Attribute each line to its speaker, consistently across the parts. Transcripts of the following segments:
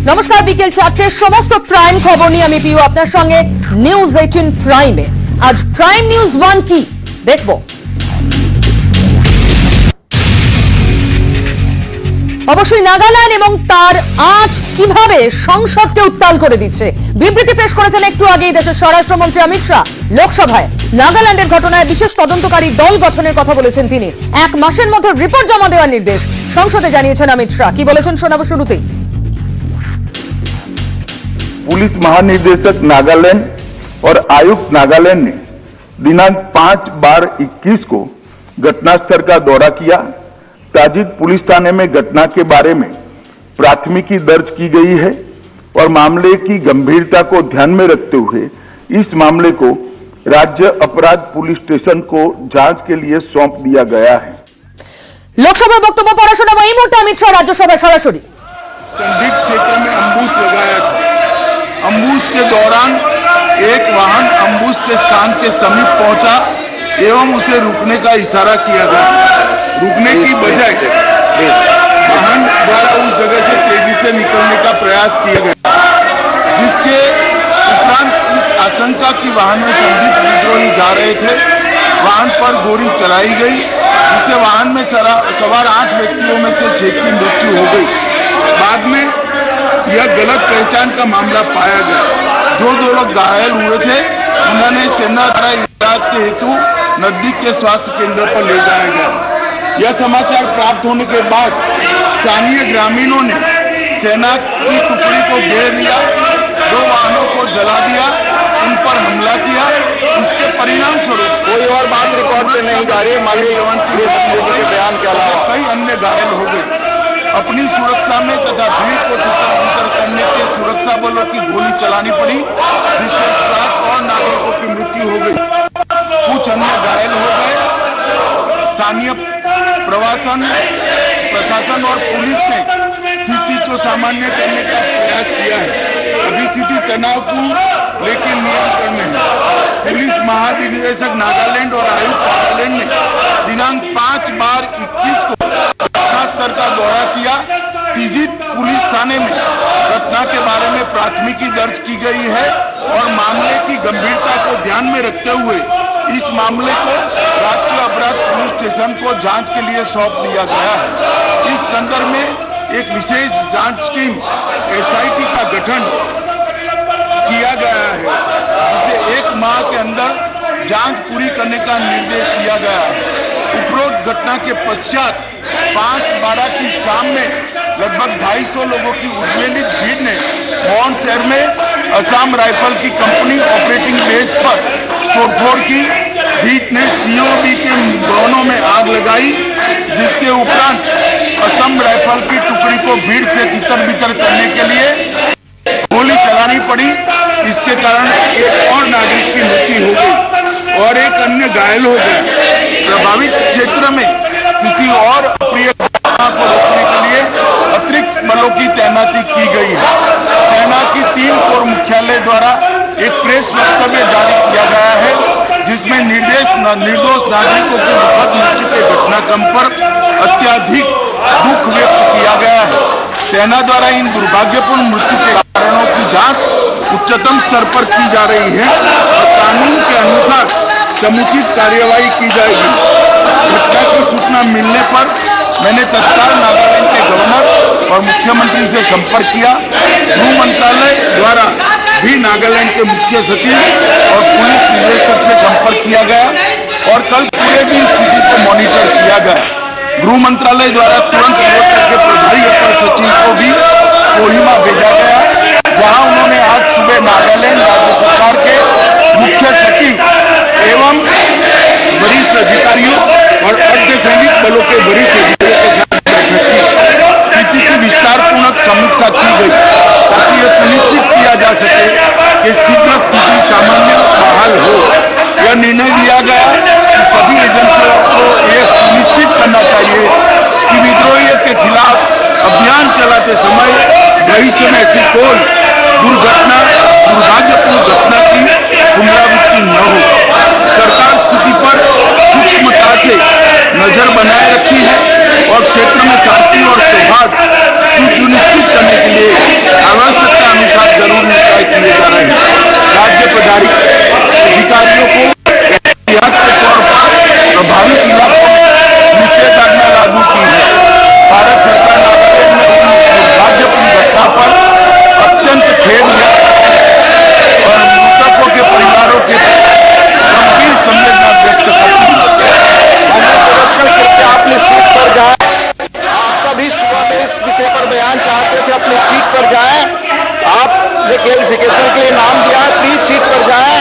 Speaker 1: नमस्कार বিকেল 4টে সমস্ত প্রাইম খবর নিয়ে আমি পিউ আপনার সঙ্গে নিউজ 18 প্রাইমে। আজ প্রাইম নিউজ 1 কি দেখব, অবশ্যই নাগাল্যান্ড এবং তার আজ কিভাবে সংসদকে উত্তাল করে দিচ্ছে। বিবৃতি পেশ করেছেন একটু আগেই দেশের স্বরাষ্ট্রমন্ত্রী অমিত শাহ লোকসভায়। নাগাল্যান্ডের ঘটনায় বিশেষ তদন্তকারী দল গঠনের কথা বলেছেন তিনি। 1 মাসের মধ্যে রিপোর্ট জমা দেওয়ার নির্দেশ সংসদে জানিয়েছেন অমিত শাহ। কি বলেছেন শোনাবো শুরুতেই।
Speaker 2: पुलिस महानिदेशक नागालैंड और आयुक्त नागालैंड ने दिनांक 5/12/21 को घटनास्थल का दौरा किया। ताजिद पुलिस थाने में घटना के बारे में प्राथमिकी दर्ज की गई है और मामले की गंभीरता को ध्यान में रखते हुए इस मामले को राज्य अपराध पुलिस स्टेशन को जांच के लिए सौंप दिया गया है।
Speaker 1: लोकसभा वक्तव्य पढ़ा शोनाबो এই মুহূর্তে অমিত শাহ राज्यसभा सरासरि।
Speaker 3: संदिग्ध क्षेत्र में अम्बुश लगाया था। अम्बुश के दौरान एक वाहन अम्बुश के स्थान के समीप पहुंचा एवं उसे रुकने का इशारा किया गया। रुकने की बजाय वाहन द्वारा उस जगह से तेजी से निकलने का प्रयास किया गया, जिसके उपरांत इस आशंका की वाहन में संदिग्ध विद्रोही जा रहे थे। वाहन पर गोली चलाई गई, जिससे वाहन में सवार 8 व्यक्तियों में से 6 की मृत्यु हो गई। बाद में यह गलत पहचान का मामला पाया गया। जो 2 लोग घायल हुए थे उन्होंने सेना द्वारा इलाज के हेतु नजदीक के स्वास्थ्य केंद्र पर ले जाया गया। यह समाचार प्राप्त होने के बाद स्थानीय ग्रामीणों ने सेना की टुकड़ी को घेर लिया, 2 वाहनों को जला दिया, उन पर हमला किया। इसके परिणाम स्वरूप कोई और बात रिकॉर्ड में नहीं जा रही है। माननीय जवान की बयान के अलावा कई अन्य घायल हो गए। अपनी सुरक्षा में तथा भीड़ को तितर-बितर करने के सुरक्षा बलों की गोली चलानी पड़ी, जिससे 7 और नागरिकों की मृत्यु हो गई, कुछ अन्य घायल हो गए। स्थानीय प्रशासन और पुलिस ने स्थिति को सामान्य करने का प्रयास किया है। अभी स्थिति तनावपूर्ण लेकिन नियंत्रण में है। पुलिस महानिदेशक नागालैंड और आयुक्त नागालैंड ने दिनांक 5/12/21 को घटनास्थल का दौरा किया। ताजिद पुलिस थाने में घटना के बारे में प्राथमिकी दर्ज की गई है और मामले की गंभीरता को ध्यान में रखते हुए इस मामले को राज्य अपराध पुलिस स्टेशन को जांच के लिए सौंप दिया गया है। इस संदर्भ में एक विशेष जांच टीम SIT का गठन किया गया है, जिसे 1 माह के अंदर जांच पूरी करने का निर्देश दिया गया है। उपरोक्त घटना के पश्चात 5/12 की शाम में लगभग 250 लोगों की उद्वेलित भीड़ ने मोहन शहर में असम राइफल की कंपनी ऑपरेटिंग बेस पर तोड़फोड़ की। भीड़ ने COB के भवनों में आग लगाई, जिसके उपरांत असम राइफल की टुकड़ी को भीड़ से तितर-बितर करने के लिए गोली चलानी पड़ी। इसके कारण एक और नागरिक की मृत्यु हो गई और एक अन्य घायल हो गया। प्रभावित क्षेत्र में किसी और अप्रिय घटना को रोकने के लिए अतिरिक्त बलों की तैनाती की गई है। सेना की 3 कोर मुख्यालय द्वारा एक प्रेस वक्तव्य जारी किया गया है, जिसमें निर्दोष नागरिकों की दुखद मृत्यु के घटनाक्रम पर अत्यधिक दुख व्यक्त किया गया है। सेना द्वारा इन दुर्भाग्यपूर्ण मृत्यु के कारणों की जांच उच्चतम स्तर पर की जा रही है और कानून के अनुसार समुचित कार्यवाही की जाएगी। घटना की सूचना मिलने पर मैंने तत्काल नागालैंड के गवर्नर और मुख्यमंत्री से संपर्क किया। गृह मंत्रालय द्वारा भी नागालैंड के मुख्य सचिव और पुलिस निदेशक से संपर्क किया गया और कल पूरे दिन स्थिति को मॉनिटर किया गया। गृह मंत्रालय द्वारा तुरंत पूर्वोत्तर के प्रभारी अपर सचिव को भी कोहिमा भेजा गया, जहां उन्होंने आज सुबह नागालैंड राज्य सरकार के मुख्य सचिव एवं वरिष्ठ अधिकारियों और अर्धसैनिक बलों के वरिष्ठ अधिकारियों के साथ बैठक की। स्थिति की विस्तारपूर्वक समीक्षा की गई ताकि यह सुनिश्चित किया जा सके कि शीघ्र स्थिति सामान्य बहाल हो। यह निर्णय लिया गया कि सभी एजेंसियों को यह सुनिश्चित करना चाहिए कि विद्रोहियों के खिलाफ अभियान चलाते समय भविष्य में ऐसी कोई दुर्भाग्यपूर्ण घटना की पुनरावृत्ति न हो। सरकार स्थिति पर सूक्ष्मता से नजर बनाए रखी है और क्षेत्र में शांति और सौहार्द सुनिश्चित करने के लिए
Speaker 4: पर जाएं। आपने क्लेरिफिकेशन के लिए नाम दिया है, प्लीज सीट पर जाएं।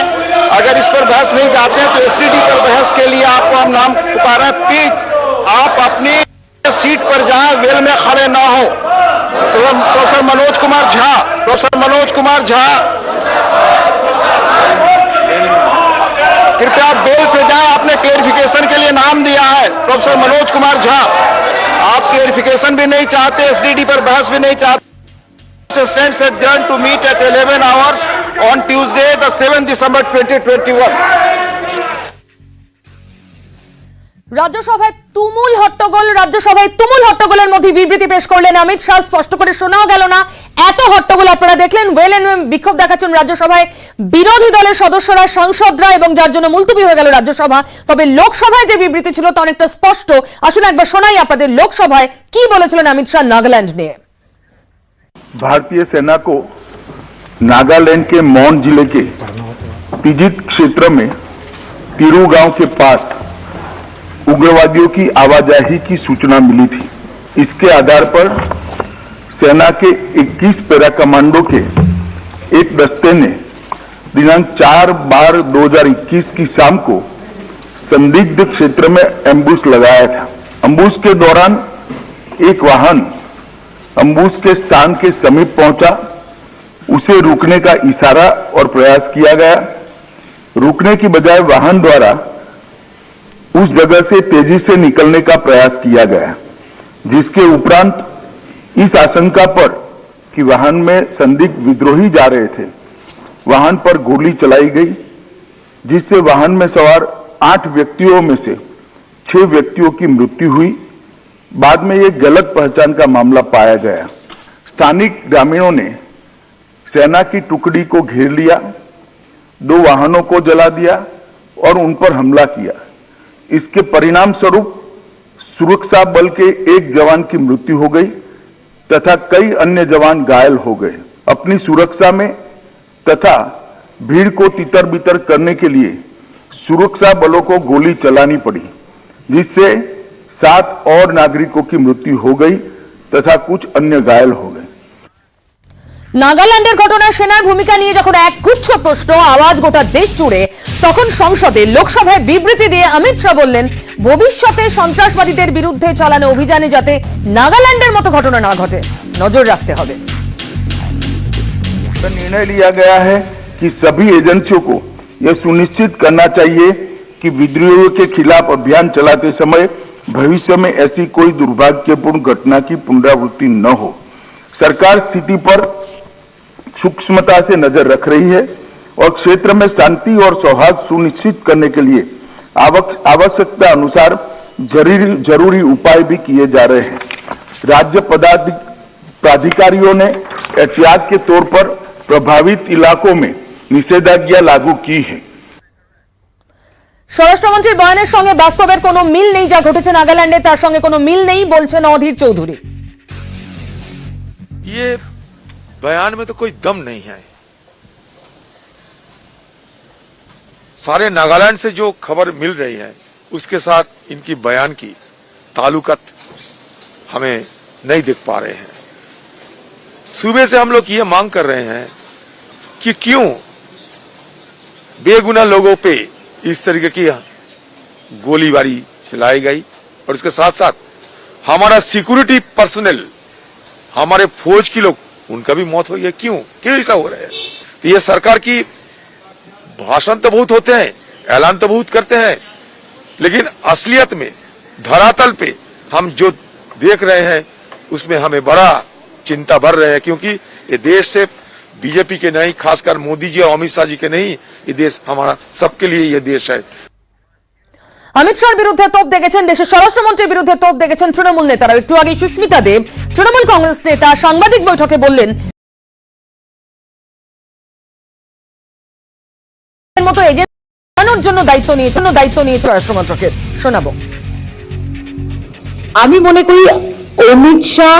Speaker 4: अगर इस पर बहस नहीं चाहते हैं तो एसटीडी पर बहस के लिए आपको हम नाम पुकारें। प्लीज आप अपनी सीट पर जाएं, वेल में खड़े ना हो। प्रोफेसर मनोज कुमार झा कृपया बेल से जाएं। आपने क्लेरिफिकेशन के लिए नाम दिया है प्रोफेसर मनोज कुमार झा। आप क्लेरिफिकेशन भी नहीं चाहते, एसडीडी पर बहस भी नहीं चाहते। Stands adjourned to meet at 11 hours on Tuesday, the 7th December 2021.
Speaker 1: রাজ্যসভায় তুমুল হট্টগোলের মধ্যে বিবৃতি পেশ করলেন অমিত শাহ। স্পষ্ট করে শোনাও গেল না এত হট্টগোল আপনারা দেখলেন। বিক্ষোভ দেখাচ্ছেন রাজ্যসভায় বিরোধী দলের সদস্যরা, সাংসদরা, এবং যার জন্য মুলতবি হয়ে গেল রাজ্যসভা। তবে লোকসভায় যে বিবৃতি ছিল তা অনেকটা স্পষ্ট। আসুন একবার শোনাই আপনাদের লোকসভায় কি বলেছিলেন অমিত শাহ নাগাল্যান্ড নিয়ে।
Speaker 2: भारतीय सेना को नागालैंड के मौन जिले के तिजित क्षेत्र में तिरू गांव के पास उग्रवादियों की आवाजाही की सूचना मिली थी। इसके आधार पर सेना के 21 पैरा कमांडो के एक दस्ते ने दिनांक 4/12/2021 की शाम को संदिग्ध क्षेत्र में एम्बुश लगाया था। एम्बुश के दौरान एक वाहन अम्बुश के स्थान के समीप पहुंचा। उसे रुकने का इशारा और प्रयास किया गया। रुकने की बजाय वाहन द्वारा उस जगह से तेजी से निकलने का प्रयास किया गया, जिसके उपरांत इस आशंका पर कि वाहन में संदिग्ध विद्रोही जा रहे थे, वाहन पर गोली चलाई गई, जिससे वाहन में सवार 8 व्यक्तियों में से 6 व्यक्तियों की मृत्यु हुई। बाद में एक गलत पहचान का मामला पाया गया। स्थानिक ग्रामीणों ने सेना की टुकड़ी को घेर लिया, 2 वाहनों को जला दिया और उन पर हमला किया। इसके परिणाम स्वरूप सुरक्षा बल के एक जवान की मृत्यु हो गई तथा कई अन्य जवान घायल हो गए। अपनी सुरक्षा में तथा भीड़ को तितर बितर करने के लिए सुरक्षा बलों को गोली चलानी पड़ी, जिससे 7 और नागरिकों की मृत्यु हो गई तथा कुछ अन्य घायल हो गए।
Speaker 1: নাগাল্যান্ডের ঘটনায় সেনার ভূমিকা নিয়ে যখন একগুচ্ছ প্রশ্ন আওয়াজ গোটা দেশ জুড়ে, তখন সংসদে লোকসভায় বিবৃতি দিয়ে অমিত শাহ বললেন ভবিষ্যতে সন্ত্রাসবাদীদের বিরুদ্ধে চালানো অভিযানে যাতে নাগাল্যান্ডের মতো ঘটনা না ঘটে নজর রাখতে হবে।
Speaker 2: निर्णय लिया गया है कि सभी एजेंसियों को यह सुनिश्चित करना चाहिए कि विद्रोहियों के खिलाफ अभियान चलाते समय भविष्य में ऐसी कोई दुर्भाग्यपूर्ण घटना की पुनरावृत्ति न हो। सरकार स्थिति पर सूक्ष्मता से नजर रख रही है और क्षेत्र में शांति और सौहार्द सुनिश्चित करने के लिए आवश्यकता अनुसार जरूरी उपाय भी किए जा रहे हैं। राज्य प्राधिकारियों ने एहतियात के तौर पर प्रभावित इलाकों में निषेधाज्ञा लागू की है।
Speaker 1: স্বরাষ্ট্রমন্ত্রীর বয়ানের সঙ্গে বাস্তবের কোনো মিল নেই। যা ঘটেছে নাগাল্যান্ডে তার সঙ্গে কোনো মিল নেই বলছেন অধীর চৌধুরী।
Speaker 5: ये बयान में तो कोई दम नहीं है। सारे नागालैंड से जो खबर मिल रही है उसके साथ इनकी बयान की ताल्लुकत हमें नहीं दिख पा रहे हैं। सूबे से हम लोग ये मांग कर रहे हैं कि क्यों बेगुनाह लोगों पे इस तरीके की गोलीबारी चलाई गई और इसके साथ साथ हमारा सिक्योरिटी पर्सनल, हमारे फौज के लोग, उनका भी मौत हुई है। क्यों ऐसा हो रहा है? तो ये सरकार की भाषण तो बहुत होते हैं, ऐलान तो बहुत करते हैं, लेकिन असलियत में धरातल पे हम जो देख रहे हैं उसमें हमें बड़ा चिंता बढ़ रहे हैं, क्योंकि ये देश से बीजेपी के नहीं, खासकर मोदी जी और अमित शाह जी के नहीं, ये देश हमारा सबके लिए ये देश है।
Speaker 1: অমিত শাহর বিরুদ্ধে তোপ দেখেছেন দেশের স্বরাষ্ট্রমন্ত্রীর বিরুদ্ধে তোপ দেখেছেন তৃণমূল নেতারা। একটু আগে সুস্মিতা দেব তৃণমূল কংগ্রেস নেতা সাংবাদিক বৈঠকে বললেন মতো এজেন্ট বানানোর জন্য দায়িত্ব নিয়েছে স্বরাষ্ট্রমন্ত্রকে। শোনাবো।
Speaker 6: আমি মনে করি অমিত শাহ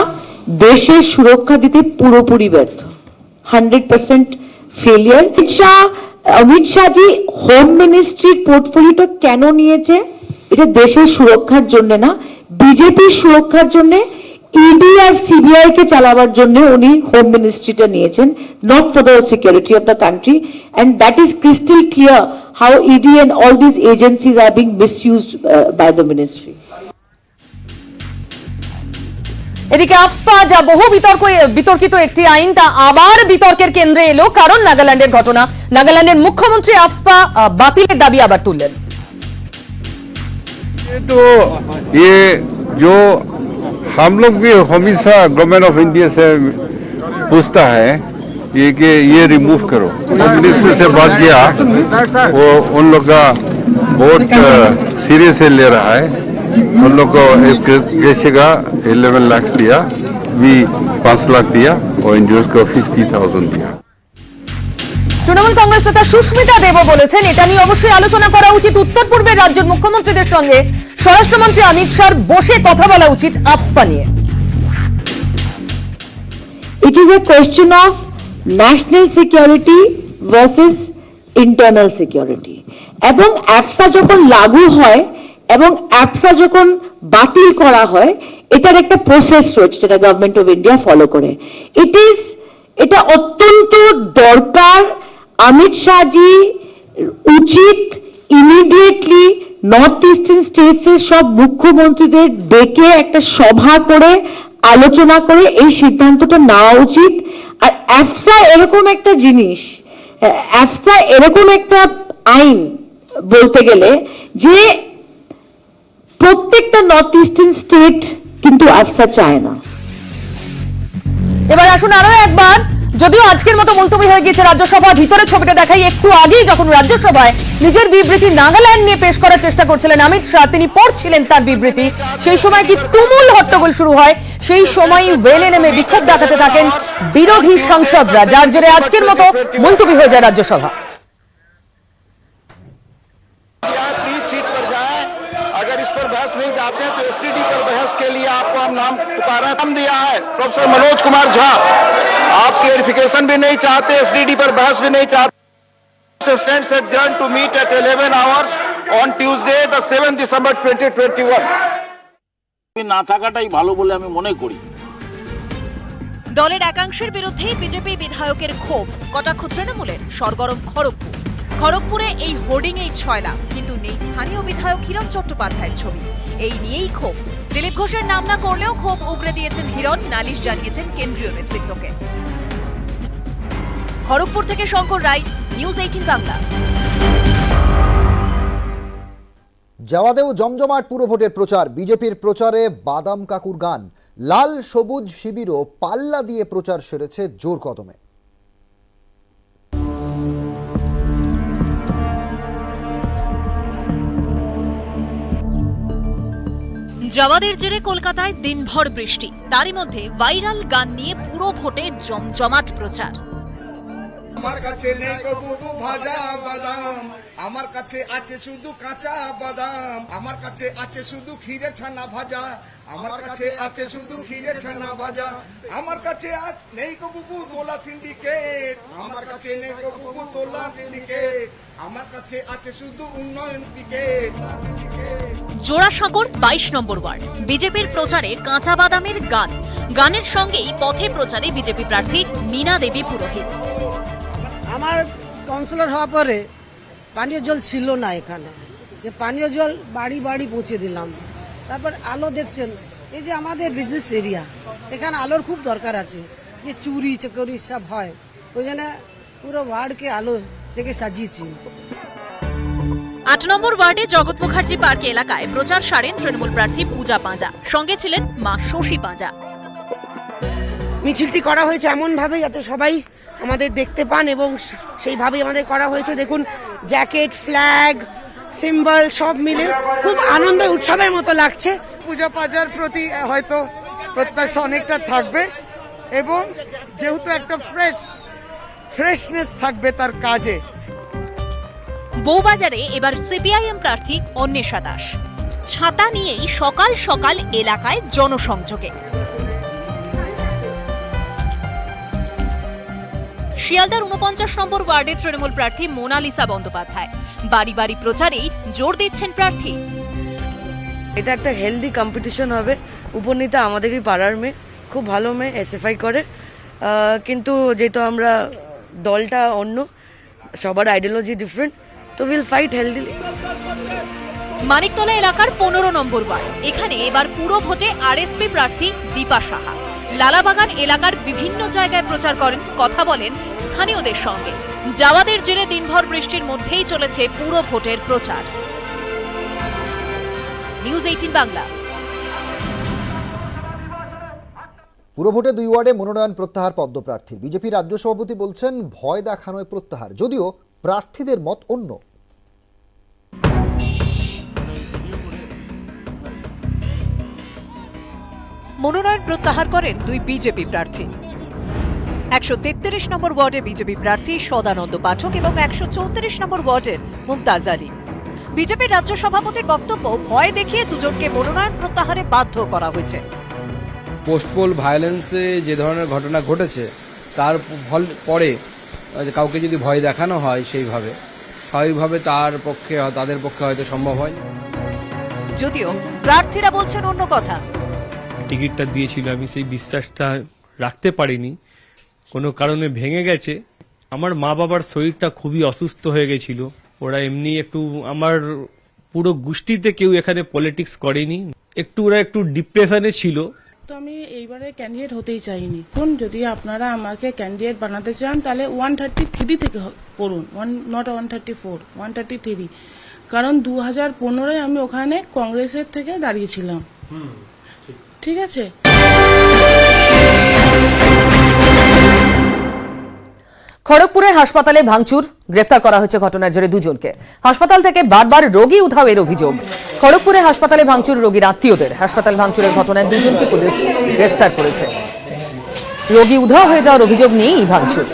Speaker 6: দেশের সুরক্ষা দিতে পুরোপুরি ব্যর্থ, 100% ফেলিয়ার। অমিত শাহজি হোম মিনিস্ট্রির পোর্টফোলিওটা কেন নিয়েছে? এটা দেশের সুরক্ষার জন্য না, বিজেপির সুরক্ষার জন্য, ইডি আর সিবিআই কে চালাবার জন্য উনি হোম মিনিস্ট্রিটা নিয়েছেন, not for the security of the country, and that is crystal clear how ED and all this agencies are being misused by the ministry.
Speaker 1: এদিকে আফস্পা যা বহু বিতর্কিত একটি আইন, তা আবার বিতর্কের কেন্দ্রে এলো, কারণ নাগাল্যান্ডের ঘটনা। নাগাল্যান্ডের মুখ্যমন্ত্রী আফস্পা বাতিলের দাবি আবার তুললেন।
Speaker 7: तो ये जो हम लोग भी हमेशा गवर्नमेंट ऑफ इंडिया से पूछता है ये कि ये रिमूव करो। होम मिनिस्टर से बात किया, वो उन लोग का बहुत सीरियस से ले रहा है। उन लोग को एक केस का 11 लाख दिया, भी 5 लाख दिया और एनजीओ को 50,000 दिया।
Speaker 1: তৃণমূল কংগ্রেস নেতা সুস্মিতা দেবও বলেছেন, এটা নিয়ে অবশ্যই আলোচনা করা উচিত। উত্তর পূর্বের রাজ্যের মুখ্যমন্ত্রীদের সঙ্গে স্বরাষ্ট্রমন্ত্রী অমিত শাহর বসে কথা বলা উচিত আফস্পা নিয়ে।
Speaker 6: It is a question of national security versus internal security. এবং অ্যাপসা যখন লাগু হয় এবং অ্যাপসা যখন বাতিল করা হয়, এটার একটা প্রসেস রয়েছে যেটা গভর্নমেন্ট অফ ইন্ডিয়া ফলো করে। এটা অত্যন্ত দরকার। অমিত শাহজি উচিত ইমিডিয়েটলি নর্থ ইস্টার্ন স্টেটসের সব মুখ্যমন্ত্রীদের ডেকে একটা সভা করে আলোচনা করে এই সিদ্ধান্তটা নেওয়া উচিত। আর অ্যাপসা এরকম একটা জিনিস, অ্যাপসা এরকম একটা আইন বলতে গেলে যে প্রত্যেকটা নর্থ ইস্টার্ন স্টেট কিন্তু অ্যাপসা চায় না।
Speaker 1: এবার আসুন আরো একবার, যদিও আজকের মতো মুলতবি হয়ে গিয়েছে রাজ্যসভা, ভিতরে ছবিটা দেখাই। একটু আগেই যখন রাজ্যসভায় নিজের বিবৃতি নাগাল্যান্ড নিয়ে পেশ করার চেষ্টা করছিলেন অমিত শাহ, তিনি পড়ছিলেন তার বিবৃতি, সেই সময় কি তুমুল হট্টগোল শুরু হয়। সেই সময়ই ওয়েলে নেমে বিক্ষোভ দেখাতে থাকেন বিরোধী সাংসদরা, যার জেরে আজকের মতো মুলতবি হয়ে যায় রাজ্যসভা।
Speaker 4: प्लीज सीट पर जाएं। अगर इस पर बहस नहीं चाहते हैं तो एसटीडी पर बहस के लिए आपको हम नाम पुकारा नाम दिया है प्रोफेसर मनोज कुमार झा। आप क्लेरिफिकेशन भी नहीं चाहते, एसटीडी पर बहस भी नहीं चाहते। Stands adjourned to meet at 11 hours on Tuesday, the 7th December 2021.
Speaker 8: না থাকাটাই ভালো বলে আমি মনে করি।
Speaker 9: দলের একাংশের বিরুদ্ধে বিজেপি বিধায়কের ক্ষোভ, কটাক্ষ তৃণমূলের, সরগরম খড়গপুরে এই হোর্ডিং এই ছয়লা, কিন্তু নেই স্থানীয় বিধায়ক হিরণ চট্টোপাধ্যায়ের ছবি। এই নিয়েই ক্ষোভ। দিলীপ ঘোষের নাম না করলেও ক্ষোভ উগরে দিয়েছেন হিরণ, নালিশ জানিয়েছেন কেন্দ্রীয় নেতৃত্বকে। খড়গপুর থেকে শঙ্কর রায়, নিউজ 18 বাংলা।
Speaker 10: জওয়াদেও জমজমাট পুরো ভোটের প্রচার, বিজেপির প্রচারে বাদাম কাকুর গান। লাল সবুজ শিবিরও পাল্লা দিয়ে প্রচার সেরেছে জোর কদমে।
Speaker 9: জওয়াদের জেরে কলকাতায় দিনভর বৃষ্টি, তারই মধ্যে ভাইরাল গান নিয়ে পুরো ভোটে জমজমাট প্রচার।
Speaker 3: আমার কাছে নেই কবু ভাজা বাদাম, আমার কাছে আছে শুধু কাঁচা বাদাম, আমার কাছে আছে শুধু ক্ষীরে ছানা ভাজা, আমার কাছে আছে শুধু ক্ষীরে ছানা ভাজা, আমার কাছে নেই কবু তোলা সিন্ডিকেট, আমার কাছে নেই কবু তোলা সিন্ডিকেট, আমার কাছে আছে শুধু উন্নয়ন টিকেট।
Speaker 9: জোড়াসাঁকোর 22 নম্বর ওয়ার্ড, বিজেপির প্রচারে কাঁচা বাদামের গান, গানের সঙ্গেই পথে প্রচারে বিজেপি প্রার্থী মীনা দেবী পুরোহিত।
Speaker 11: আমার কাউন্সিলর হওয়ার পরে পানীয় জল ছিল না এখানে, যে পানীয় জল বাড়ি বাড়ি পৌঁছে দিলাম। তারপর আলো দেখছেন, এই যে আমাদের বিজনেস এরিয়া, এখানে আলোর খুব দরকার আছে, যে চুরি চকরি সব হয়, ওই জন্য পুরো ওয়ার্ডকে আলো থেকে সাজিয়েছি।
Speaker 9: 8 নম্বর ওয়ার্ডে জগৎ মুখার্জি পার্ক এলাকায় প্রচার সারেন তৃণমূল প্রার্থী পূজা পাঁজা, সঙ্গে ছিলেন মা শশী পাঁজা।
Speaker 11: মিছিলটি করা হয়েছে এমন ভাবে যাতে সবাই আমাদের দেখতে পান এবং সেইভাবেই আমাদের করা হয়েছে। দেখুন, জ্যাকেট, ফ্ল্যাগ, সিম্বল সব মিলে খুব আনন্দ উৎসবের মতো লাগছে।
Speaker 12: পূজা পাজার প্রতি হয়তো প্রত্যাশা অনেকটা থাকবে এবং যেহেতু একটা ফ্রেশনেস থাকবে তার কাজে।
Speaker 9: বউবাজারে এবার সিপিআইএম প্রার্থী অন্বেষা দাস, ছাতা নিয়েই সকাল সকাল এলাকায় জনসংযোগে। শিয়ালদার 49 নম্বর ওয়ার্ডের তৃণমূল প্রার্থী মোনালিসা বন্দ্যোপাধ্যায়, বাড়ি বাড়ি প্রচারেই জোর দিচ্ছেন প্রার্থী।
Speaker 11: এটা একটা হেলদি কম্পিটিশন হবে, উপনীতা আমাদেরই পাড়ার মেয়ে, খুব ভালো মেয়ে, এসএফআই করে, কিন্তু যেহেতু আমরা দলটা অন্য, সবার আইডিওলজি ডিফারেন্ট, তো উইল ফাইট হেলদিলি।
Speaker 9: মানিকতলা এলাকার 15 নম্বর ওয়ার্ড, এখানে এবার পুরো ভোটে আরএসপি প্রার্থী দীপা সাহা। লালাবাগান এলাকার বিভিন্ন জায়গায় প্রচার করেন, কথা বলেন স্থানীয়দের সঙ্গে। জাওয়াদের জেরে দিনভর বৃষ্টির মধ্যেই চলেছে পুরো ভোটের প্রচার। নিউজ 18 বাংলা।
Speaker 10: পুরভোটে 2 ওয়ার্ডে মনোনয়ন প্রত্যাহার পদ্মপ্রার্থী। বিজেপি রাজ্য সভাপতি বলছেন ভয় দেখানোয় প্রত্যাহার, যদিও প্রার্থীদের মত অন্য।
Speaker 9: মনোনয়ন প্রত্যাহার করেন 2 বিজেপি প্রার্থী। 133 নম্বর ওয়ার্ডের বিজেপি প্রার্থী সদানন্দ পাঠক এবং 134 নম্বর ওয়ার্ডের মুমতাজ আলী। বিজেপির রাজ্য সভাপতির বক্তব্য, ভয় দেখিয়ে দুজনকে মনোনয়ন প্রত্যাহারে বাধ্য করা হয়েছে।
Speaker 13: পোস্টপোল ভায়োলেন্সে যে ধরনের ঘটনা ঘটেছে তার ফল পরে কাউকে যদি ভয় দেখানো হয় সেইভাবে, স্বাভাবিকভাবে তাদের পক্ষে হয়তো সম্ভব হয়।
Speaker 9: যদিও প্রার্থীরা বলছেন অন্য কথা।
Speaker 14: টিকিটটা দিয়েছিল, আমি সেই বিশ্বাসটা রাখতে পারিনি, কোনো কারণে ভেঙে গেছে। আমার মা বাবার শরীরটা খুবই অসুস্থ হয়ে গেছিল, ওরা এমনি একটু, আমার পুরো গোষ্ঠীতে কেউ এখানে পলিটিক্স করেনি, ওরা একটু ডিপ্রেশনে ছিল।
Speaker 12: তো আমি এইবারে ক্যান্ডিডেট হতেই চাইনি। এখন যদি আপনারা আমাকে ক্যান্ডিডেট বানাতে চান তাহলে 133 থেকে করুন, নট 134, 133। কারণ 2015 আমি ওখানে কংগ্রেসের থেকে দাঁড়িয়েছিলাম, ঠিক আছে।
Speaker 1: খড়গপুরে হাসপাতালে ভাঙচুর, গ্রেফতার করা হয়েছে ঘটনার জেরে 2 জনকে। হাসপাতাল থেকে বারবার রোগী উধাওয়ের অভিযোগ। খড়গপুরে হাসপাতালে ভাঙচুর রোগীর আত্মীয়দের। হাসপাতাল ভাঙচুরের ঘটনায় 2 জনকে পুলিশ গ্রেফতার করেছে। রোগী উধাও হয়ে যাওয়ার অভিযোগ নিয়েই ভাঙচুর।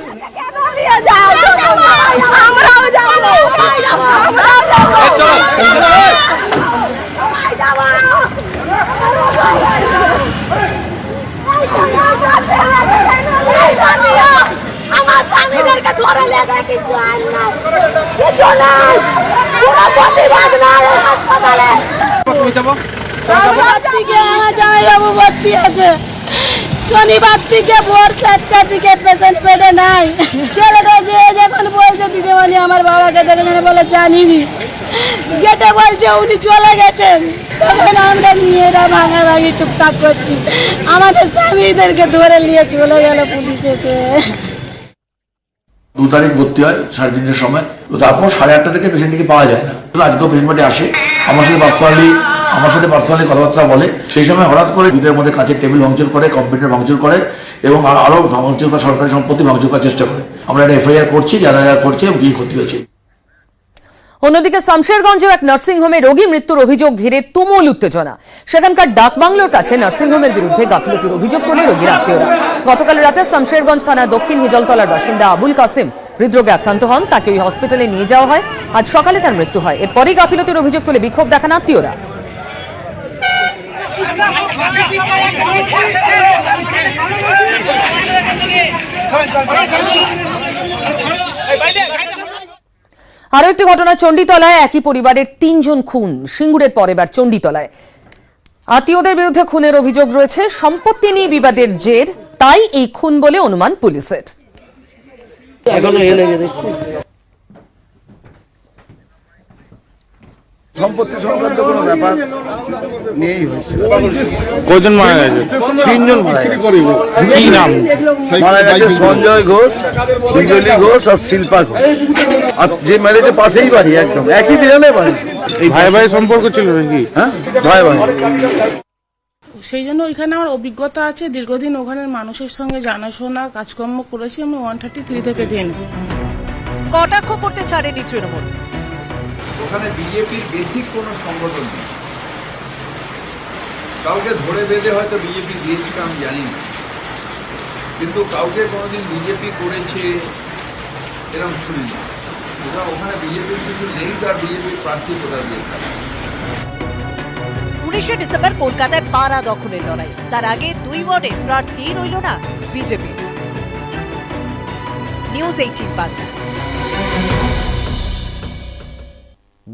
Speaker 6: আমার স্বামীদেরকে ধরে লেগে কিছু আর না, কিছু না, কোনো প্রতিবাদ নাই হাসপাতালে। আমার জামাইবাবু ভর্তি আছে, শনিবার থেকে ভোর 7টার দিকে পেশেন্ট বেডে নাই। ছেলেটা যে যখন বলছে দিদিমণি আমার বাবাকে দেখে, বলে জানিনি, গেটে বলছে উনি চলে গেছেন। তখন আমরা মেয়েরা ভাঙাভাঙি টুকটাক করছি, আমাদের স্বামীদেরকে ধরে নিয়ে চলে গেল পুলিশ এসে।
Speaker 15: 2 তারিখ ভর্তি হয় 3:30 সময়, তো তারপর 8:30 থেকে পেশেন্টকে পাওয়া যায় না। আজকেও পেশেন্ট আসে, আমার সাথে পার্সোনালি কথাবার্তা বলে। সেই সময় হঠাৎ করে ভিতরের মধ্যে কাঁচের টেবিল ভাঙচুর করে, কম্পিউটার ভাঙচুর করে এবং আরো ভাঙচুর করে, সরকারি সম্পত্তি ভাঙচুর করার চেষ্টা করে। আমরা একটা এফআইআর করছি, যারা করছে কি ক্ষতি হয়েছে।
Speaker 1: অন্যদিকে শামশেরগঞ্জে এক নার্সিংহোমে রোগী মৃত্যুর অভিযোগ ঘিরে তুমুল উত্তেজনা। সেখানকার ডাকবাংলোর কাছে নার্সিংহোমের বিরুদ্ধে গাফিলতির অভিযোগ তোলে রোগীর আত্মীয়রা। গতকাল রাতে শামশেরগঞ্জ থানার দক্ষিণ হিজলতলার বাসিন্দা আবুল কাসিম হৃদরোগে আক্রান্ত হন, তাকে ওই হসপিটালে নিয়ে যাওয়া হয়। আজ সকালে তার মৃত্যু হয়। এরপরই গাফিলতির অভিযোগ তুলে বিক্ষোভ দেখান আত্মীয়রা। আরো একটি ঘটনা চণ্ডীতলায়, একই পরিবারের 3 জন খুন। সিঙ্গুরের পর এবার চণ্ডীতলায় আত্মীয়দের বিরুদ্ধে খুনের অভিযোগ রয়েছে। সম্পত্তি নিয়ে বিবাদের জের, তাই এই খুন বলে অনুমান পুলিশের।
Speaker 4: সম্পত্তি সংক্রান্ত কোনো ব্যাপার নিয়েই হয়েছিল। কজন মারা গেছে? 3 জন মারা গেছে। কি নাম? মারা গেছে সঞ্জয় ঘোষ, বিজলি ঘোষ আর শিল্পা ঘোষ। আর যে মেরেছে পাশেই বাড়ি, একদম একই বিড়ালে বাড়ি। এই ভাই ভাই সম্পর্ক ছিল নাকি? হ্যাঁ, ভাই ভাই।
Speaker 12: সেই জন্য ওইখানে আমার অভিজ্ঞতা আছে, দীর্ঘদিন ওখানের মানুষের সঙ্গে জানাশোনা কাজকর্ম করেছি। আমি 133 থেকে দিন
Speaker 9: কটাক্ষ করতে ছাড়েনি তৃণমূল।
Speaker 16: ওখানে বিজেপির বেসিক কোনো সংগঠন নেই। কাউকে ধরে বেঁধে হয়তো বিজেপি দিয়েছিল, আমি জানি না, কিন্তু কাউকে কোনোদিন বিজেপি করেছে এরকম শুনিনি। ওখানে বিজেপির কিছু নেই, তার বিজেপির প্রার্থী কোথা দিয়ে।
Speaker 9: 19শে ডিসেম্বর কলকাতায় পাড়া দখলের লড়াই, তার আগে 2 ওয়ার্ডে প্রার্থী রইল না বিজেপি। নিউজ 18 বাংলা।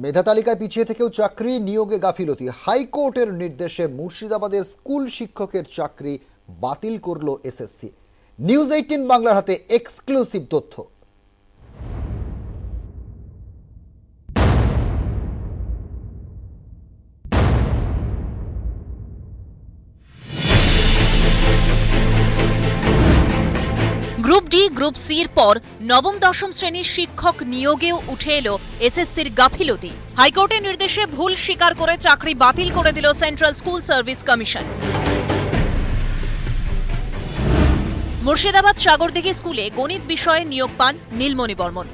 Speaker 10: মেধা তালিকায় পিছিয়ে থেকেও চাকরি নিয়োগে গাফিলতি, হাইকোর্টের নির্দেশে মুর্শিদাবাদের স্কুল শিক্ষকের চাকরি বাতিল করল এসএসসি। নিউজ 18 বাংলার হাতে এক্সক্লুসিভ তথ্য।
Speaker 9: গ্রুপ ডি গ্রুপ সির পর নবম দশম শ্রেণীর শিক্ষক নিয়োগেও উঠে এলো এসএসসির গাফিলতি। হাইকোর্টের নির্দেশে ভুল স্বীকার করে চাকরি বাতিল করে দিল central school service commission. Murshidabad Sagardighi স্কুলে গণিত বিষয়ে নিয়োগ পান নীলমণি বর্মন।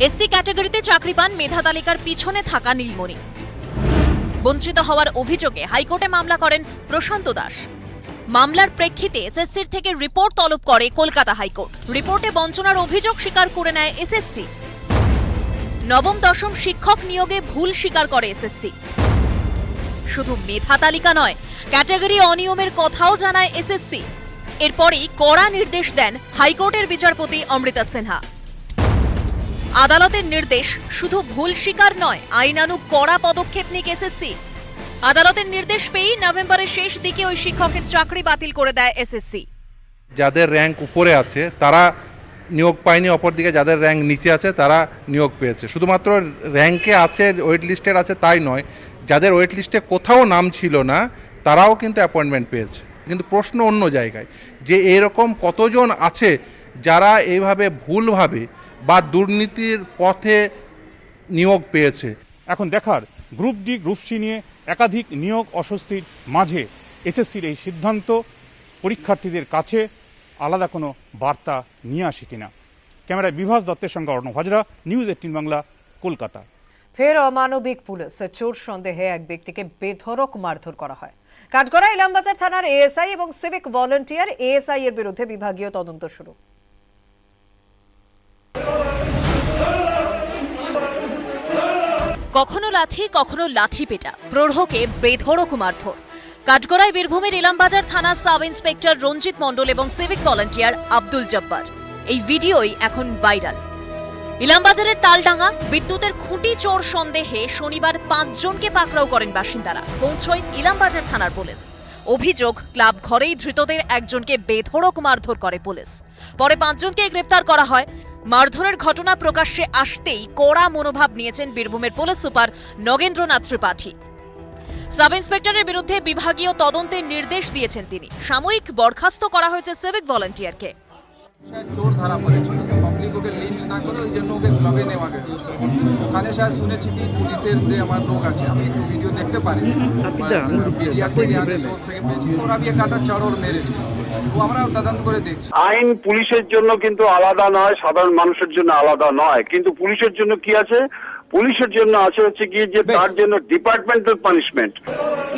Speaker 9: এসসি ক্যাটাগরিতে চাকরি পান মেধা তালিকার পিছনে থাকা নীলমণি। বঞ্চিত হওয়ার অভিযোগে হাইকোর্টে মামলা করেন প্রশান্ত দাস। মামলার প্রেক্ষিতে এসএসসির থেকে রিপোর্ট তলব করে কলকাতা হাইকোর্ট। রিপোর্টে বঞ্চনার অভিযোগ স্বীকার করে নেয় এসএসসি। নবম দশম শিক্ষক নিয়োগে ভুল স্বীকার করে এসএসসি। শুধু মেধা তালিকা নয়, ক্যাটাগরি অনিয়মের কথাও জানায় এসএসসি। এরপরই কড়া নির্দেশ দেন হাইকোর্টের বিচারপতি অমৃতা সিনহা। আদালতের নির্দেশ, শুধু ভুল স্বীকার নয়, আইনানুগ কড়া পদক্ষেপ নিক এসএসসি। আদালতের নির্দেশ পেয়ে নভেম্বরের শেষ দিকে ওই শিক্ষকের চাকরি বাতিল করে দেয় এসএসসি।
Speaker 17: যাদের র্যাঙ্ক উপরে আছে তারা নিয়োগ পায়নি, অপরদিকে যাদের র্যাঙ্ক নিচে আছে তারা নিয়োগ পেয়েছে। শুধুমাত্র র্যাঙ্কে আছে, ওয়েট লিস্টের আছে তাই নয়, যাদের ওয়েট লিস্টে কোথাও নাম ছিল না তারাও কিন্তু অ্যাপয়েন্টমেন্ট পেয়েছে। কিন্তু প্রশ্ন অন্য জায়গায়, যে এরকম কতজন আছে যারা এইভাবে ভুলভাবে বা দুর্নীতির পথে নিয়োগ পেয়েছে।
Speaker 18: এখন দেখার গ্রুপ ডি গ্রুপ সি নিয়ে একাধিক নিয়োগ অস্বস্তির মাঝে এসএসসির এই সিদ্ধান্ত পরীক্ষার্থীদের কাছে আলাদা কোনো বার্তা নিয়ে আসে কিনা। ক্যামেরায় বিভাস দত্তের সঙ্গে অর্ণব হাজরা, নিউজ 18 বাংলা, কলকাতা।
Speaker 1: ফের অমানবিক পুলিশ চোর সন্দেহে এক ব্যক্তিকে বেধড়ক মারধর করা হয়। কাঠগড়া ইলামবাজার থানার এএসআই এবং সিভিক ভলান্টিয়ার এএসআই এর বিরুদ্ধে বিভাগীয় তদন্ত শুরু।
Speaker 9: কখনো লাঠি, কখনো লাঠি পেটা, প্রৌঢ়কে বেধড়ক মারধর। কাঠগড়ায় বীরভূমের ইলামবাজার থানার সাব ইন্সপেক্টর রঞ্জিত মণ্ডল এবং সিভিক ভলান্টিয়ার আব্দুল জব্বার। এই ভিডিওই এখন ভাইরাল। ইলামবাজারের তালডাঙ্গা বিদ্যুতের খুঁটি চোর সন্দেহে শনিবার 5 জনকে পাকড়াও করেন বাসিন্দারা। পৌঁছয় ইলামবাজার থানার পুলিশ। অভিযোগ, ক্লাব ঘরেই ধৃতদের একজনকে বেধড়ক মারধর করে পুলিশ। পরে 5 জনকে গ্রেপ্তার করা হয়। মারধরের ঘটনা প্রকাশ্যে আসতেই কড়া মনোভাব নিয়েছেন বীরভূমের police super Nagendranath Tripathi. Sub ইন্সপেক্টরের বিরুদ্ধে বিভাগীয় তদন্তের নির্দেশ দিয়েছেন তিনি। সাময়িক বরখাস্ত করা হয়েছে সিভিক ভলান্টিয়ারকে।
Speaker 19: চোর ধরা পড়েছিল, পাবলিক ওকে লিঞ্চ না করে ওই জন্য ওকে ক্লাবে নেওয়া গেছে। ওখানে শায়দ শুনেছি কি পুলিশের যে আমার লোক আছে, আমি একটু ভিডিও দেখতে পারি, মিডিয়া থেকে আগে সোর্স থেকে পেয়েছি, ওরা বিয়ে কাটা চড়র মেরেছে। তো আমরা তদন্ত করে দেখছি।
Speaker 4: আইন পুলিশের জন্য কিন্তু আলাদা নয়, সাধারণ মানুষের জন্য আলাদা নয়। কিন্তু পুলিশের জন্য কি আছে? পুলিশের জন্য আছে হচ্ছে কি যে তার জন্য ডিপার্টমেন্টাল পানিশমেন্ট।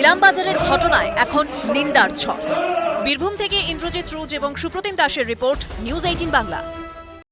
Speaker 9: ইলামবাজারের ঘটনায় এখন নিন্দার ঝড়। বীরভূম থেকে ইন্দ্রজিৎ রুজ এবং সুপ্রতিম দাসের রিপোর্ট, নিউজ 18 বাংলা।